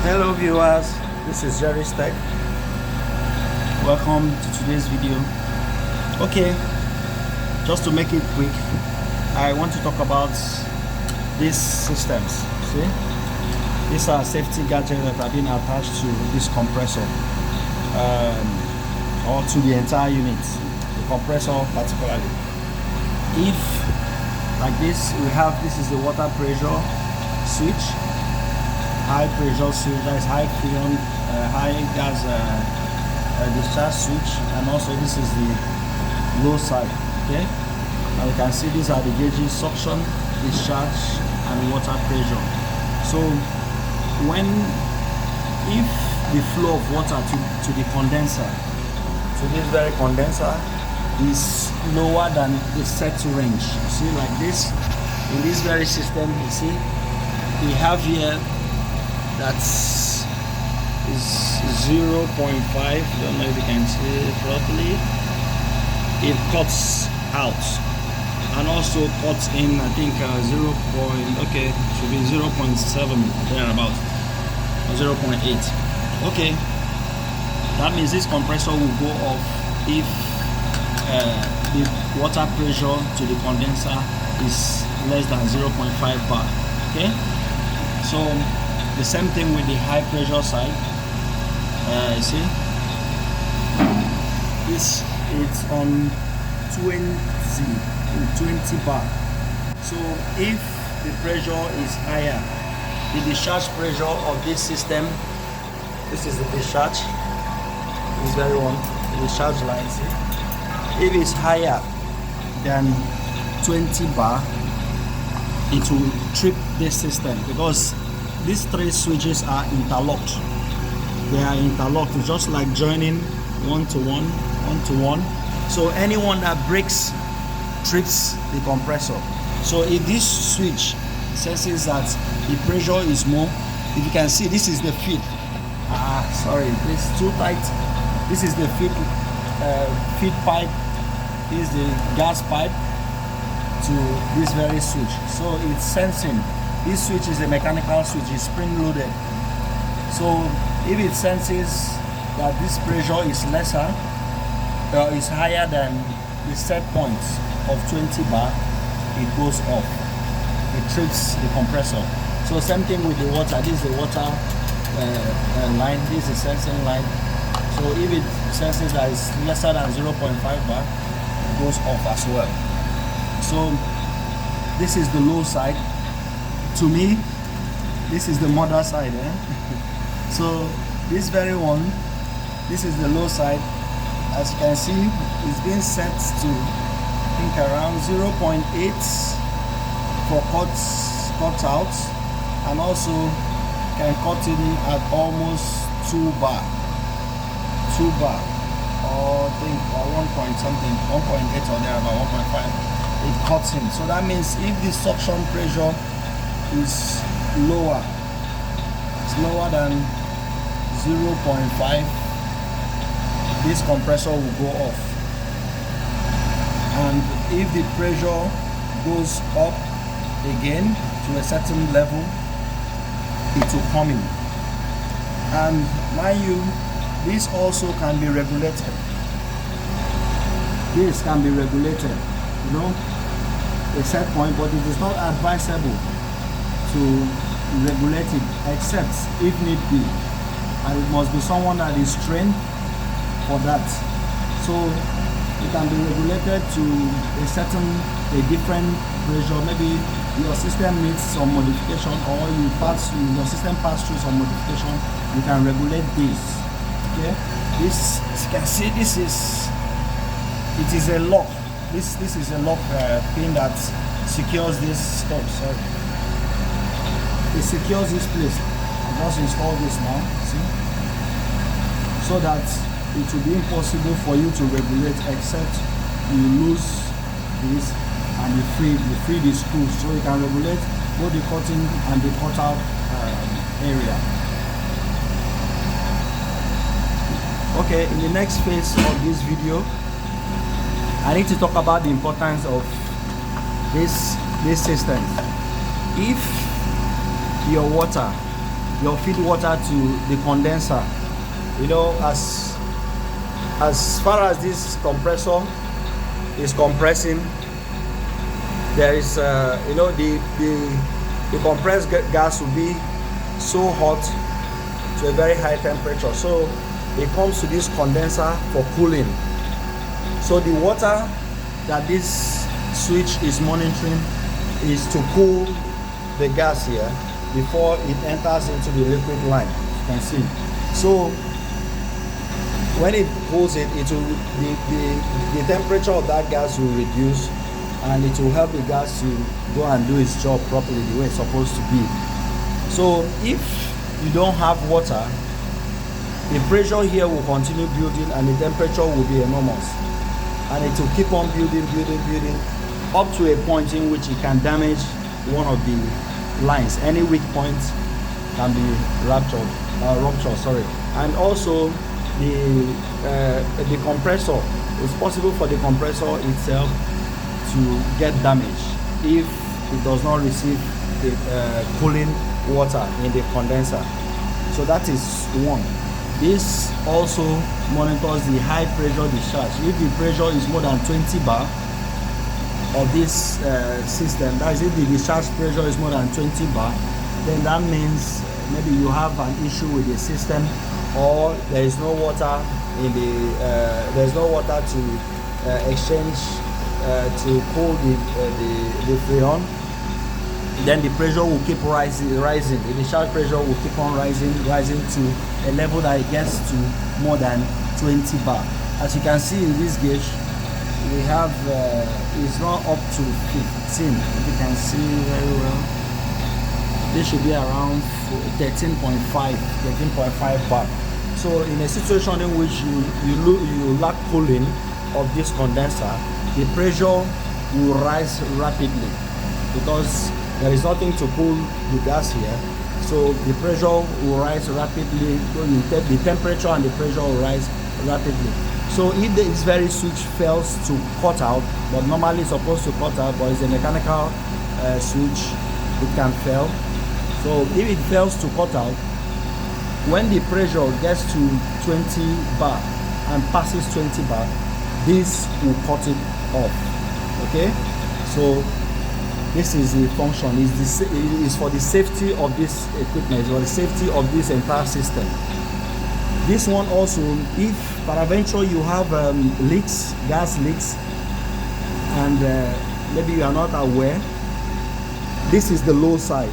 Hello viewers, this is Jerry's Tech. Welcome to today's video. Okay, just to make it quick, I want to talk about these systems. See, these are safety gadgets that have been attached to this compressor or to the entire unit, the compressor particularly. If like this, this is the water pressure switch, high pressure switch, that is high freon, high gas discharge switch, and also this is the low side. Okay, now you can see these are the gauges: suction, discharge, and water pressure. So if the flow of water to the condenser, to this very condenser, is lower than the set range, you see, like this, in this very system, you see we have here that's is 0.5. Don't know if you can see it properly. It cuts out and also cuts in, I think, should be 0.7 there about, or 0.8. Okay, that means this compressor will go off if the water pressure to the condenser is less than 0.5 bar. Okay, so the same thing with the high pressure side. You see, this it's on 20 bar. So if the pressure is higher, the discharge pressure of this system, this is the discharge, this very one, the discharge line, see, if it's higher than 20 bar, it will trip this system, because these three switches are interlocked. They are interlocked, just like joining one to one. So anyone that breaks trips the compressor. So if this switch senses that the pressure is more, if you can see, this is the feed. Sorry, it's too tight. This is the feed pipe. This is the gas pipe to this very switch. So it's sensing. This switch is a mechanical switch, it's spring loaded. So if it senses that this pressure is lesser, is higher than the set point of 20 bar, it goes off. It trips the compressor. So same thing with the water. This is the water line. This is the sensing line. So if it senses that it's lesser than 0.5 bar, it goes off as well. So this is the low side. To me, this is the mother side. So this very one, this is the low side. As you can see, it's been set to, I think, around 0.8 for cut out, and also can cut in at almost 2 bar, or I think, or 1 point something, 1.8 or there, about 1.5. It cuts in. So that means if the suction pressure is lower, it's lower than 0.5, this compressor will go off. And if the pressure goes up again to a certain level, it will come in. And mind you, this also can be regulated. This can be regulated, a set point, but it is not advisable to regulate it except if need be, and it must be someone that is trained for that. So it can be regulated to a different pressure. Maybe your system needs some modification, or your system pass through some modification. You can regulate this. Okay, this, as you can see, it is a lock. This is a lock pin that secures this. Sorry. It secures this place. I just install this now, see, so that it will be impossible for you to regulate except you lose this and you free the screws, so you can regulate both the cutting and the cutout area. Okay, in the next phase of this video, I need to talk about the importance of this system. If your water your feed water to the condenser. You know, as far as this compressor is compressing, there is you know, the compressed gas will be so hot to a very high temperature, so it comes to this condenser for cooling. So the water that this switch is monitoring is to cool the gas here before it enters into the liquid line, you can see. So when it cools it, the temperature of that gas will reduce, and it will help the gas to go and do its job properly the way it's supposed to be. So if you don't have water, the pressure here will continue building and the temperature will be enormous, and it will keep on building up to a point in which it can damage one of the lines. Any weak point can be ruptured, and also the compressor, it's possible for the compressor itself to get damaged if it does not receive the cooling water in the condenser. So that is one. This also monitors the high pressure discharge. If the pressure is more than 20 bar of this system, that is, if the discharge pressure is more than 20 bar, then that means maybe you have an issue with the system, or there is no water in the there's no water to exchange to cool the freon. Then the pressure will keep rising. The discharge pressure will keep on rising to a level that it gets to more than 20 bar. As you can see in this gauge, we have it's not up to 15. If you can see very well, this should be around 13.5 bar. So in a situation in which you lack cooling of this condenser, the pressure will rise rapidly because there is nothing to cool the gas here. So the pressure will rise rapidly, the temperature and the pressure will rise rapidly. So if this very switch fails to cut out, but normally it's supposed to cut out, but it's a mechanical switch, it can fail. So if it fails to cut out, when the pressure gets to 20 bar and passes 20 bar, this will cut it off. Okay, so this is the function. Is for the safety of this equipment, or the safety of this entire system. This one also, if peradventure you have leaks, gas leaks, and maybe you are not aware, this is the low side.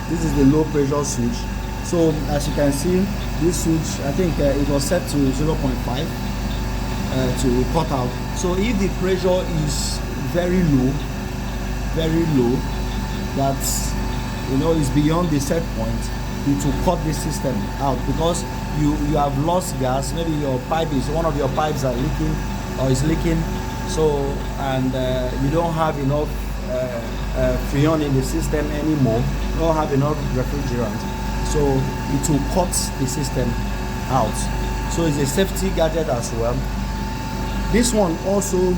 This is the low pressure switch. So as you can see, this switch, I think it was set to 0.5 to cut out. So if the pressure is very low, that is beyond the set point, it will cut the system out, because you have lost gas. Maybe your pipe is, one of your pipes are leaking or is leaking, so, and you don't have enough freon in the system anymore, you don't have enough refrigerant, so it will cut the system out. So it's a safety gadget as well. This one also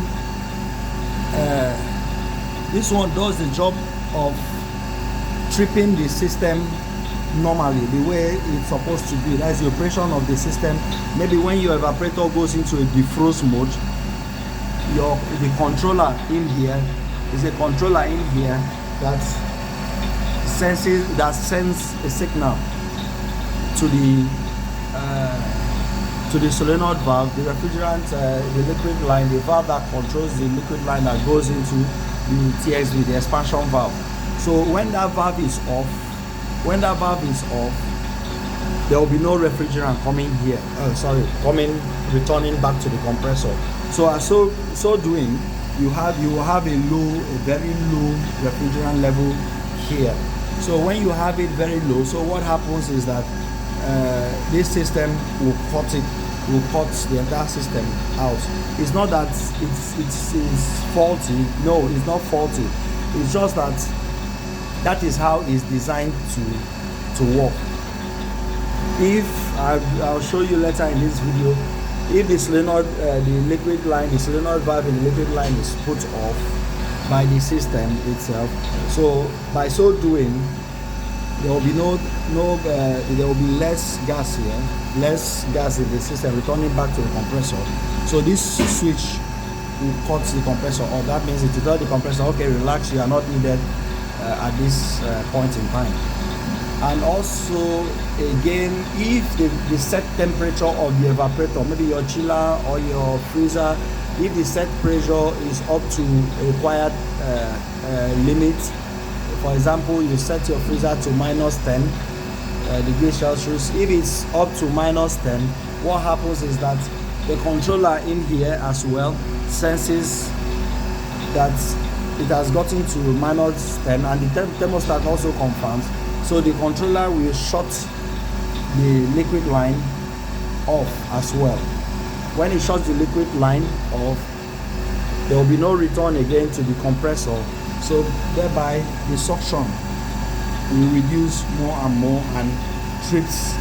this one does the job of tripping the system normally, the way it's supposed to be. That's the operation of the system. Maybe when your evaporator goes into a defrost mode, the controller in here is a controller in here that sends a signal to the solenoid valve, the refrigerant, the liquid line, the valve that controls the liquid line that goes into the TXV, the expansion valve. So when that valve is off, there will be no refrigerant coming here. Returning back to the compressor. So so doing, you will have a very low refrigerant level here. So when you have it very low, so what happens is that this system will cut the entire system out. It's not that it's faulty. No, it's not faulty. It's just that is how it's designed to work. If I'll show you later in this video, if the solenoid, the solenoid valve in the liquid line is put off by the system itself, so by so doing, there will be there will be less gas here, less gas in the system returning back to the compressor. So this switch will cut the compressor off. That means it will tell the compressor, okay, relax, you are not needed at this point in time. And also, again, if the set temperature of the evaporator, maybe your chiller or your freezer, if the set pressure is up to a required limit, for example, you set your freezer to -10 degrees Celsius. If it's up to -10, what happens is that the controller in here as well senses that it has gotten to -10, and the thermostat also confirms. So the controller will shut the liquid line off as well. When it shuts the liquid line off, there will be no return again to the compressor. So thereby the suction will reduce more and more and trips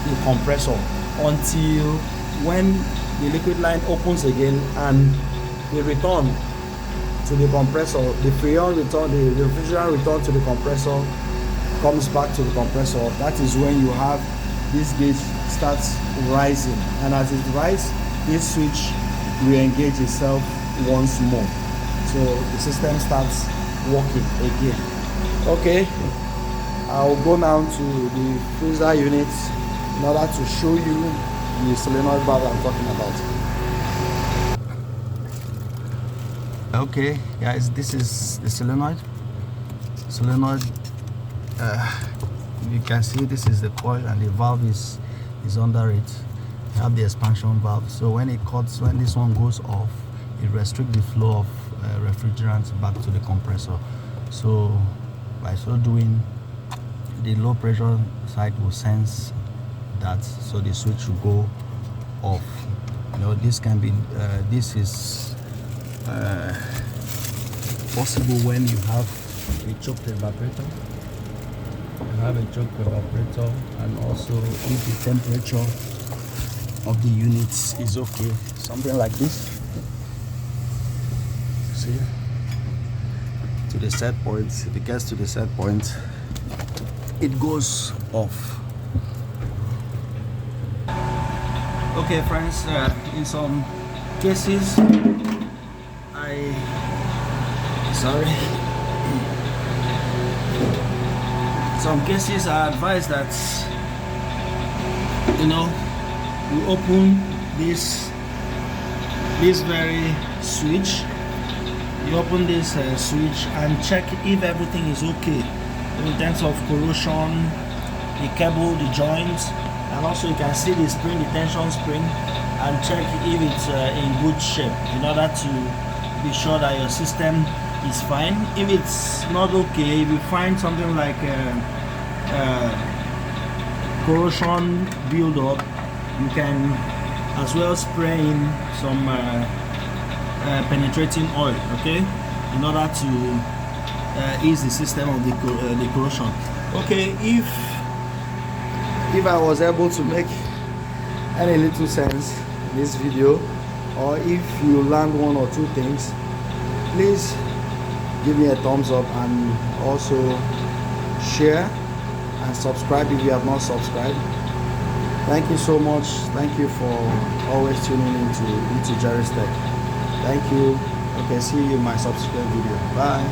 the compressor until when the liquid line opens again and the return to the compressor, the refrigerant return to the compressor comes back to the compressor. That is when you have this gauge starts rising, and as it rises, this switch will engage itself once more, so the system starts working again. Okay, I'll go now to the freezer unit in order to show you the solenoid valve I'm talking about. Okay guys, this is the solenoid. You can see this is the coil and the valve is under it. You have the expansion valve, so when this one goes off, it restricts the flow of refrigerant back to the compressor. So by so doing, the low pressure side will sense that, so the switch will go off. This can be this is possible when you have a choked evaporator. You have a choked evaporator, and also if the temperature of the units is okay, something like this. See, to the set point, if it gets to the set point, it goes off. Okay friends, in some cases some cases I advise that we open this very switch. You open this switch and check if everything is okay in terms of corrosion, the cable, the joints, and also you can see the spring, the tension spring, and check if it's in good shape in order to be sure that your system is fine. If it's not okay, if you find something like corrosion build up, you can as well spray in some penetrating oil, okay, in order to ease the system of the corrosion. Okay, if I was able to make any little sense in this video, or if you learned one or two things, please give me a thumbs up, and also share and subscribe if you have not subscribed. Thank you so much. Thank you for always tuning into Jerry's Tech. Thank you. Okay, see you in my subsequent video. Bye.